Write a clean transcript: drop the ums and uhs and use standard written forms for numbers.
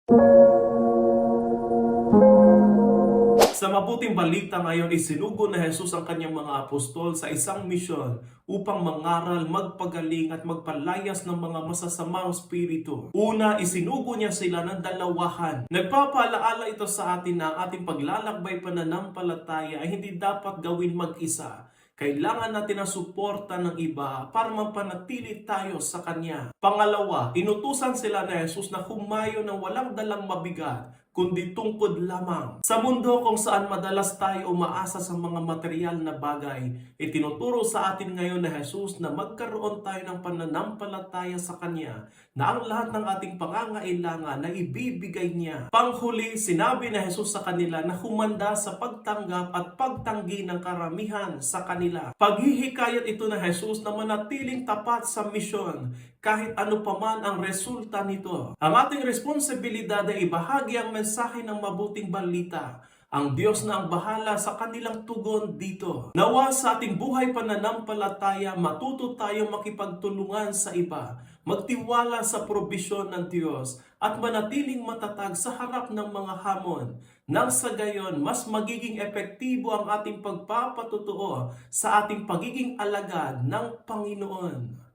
Sa mabuting balita ngayon, isinugo na Jesus ang kanyang mga apostol sa isang misyon upang mangaral, magpagaling at magpalayas ng mga masasamang spirito. Una, isinugo niya sila ng dalawahan. Nagpapaalaala ito sa atin na ang ating paglalakbay pananampalataya ay hindi dapat gawin mag-isa. Kailangan natin ang suporta ng iba para mapanatili tayo sa Kanya. Pangalawa, inutusan sila ni Jesus na humayo ng walang dalang mabigat, kundi tungkod lamang. Sa mundo kung saan madalas tayo umaasa sa mga material na bagay, itinuturo sa atin ngayon na Jesus na magkaroon tayo ng pananampalataya sa Kanya, na ang lahat ng ating pangangailangan na ibibigay Niya. Panghuli, sinabi na Jesus sa kanila na humanda sa pagtanggap at pagtanggi ng karamihan sa kanila. Paghihikayat ito na Jesus na manatiling tapat sa misyon, kahit ano paman ang resulta nito. Ang ating responsibilidad ay ibahagi ang mensahe ng mabuting balita. Ang Diyos na ang bahala sa kanilang tugon dito. Nawa sa ating buhay pananampalataya, matuto tayong makipagtulungan sa iba, magtiwala sa probisyon ng Diyos, at manatiling matatag sa harap ng mga hamon. Nang sa gayon, mas magiging epektibo ang ating pagpapatutuo sa ating pagiging alagad ng Panginoon.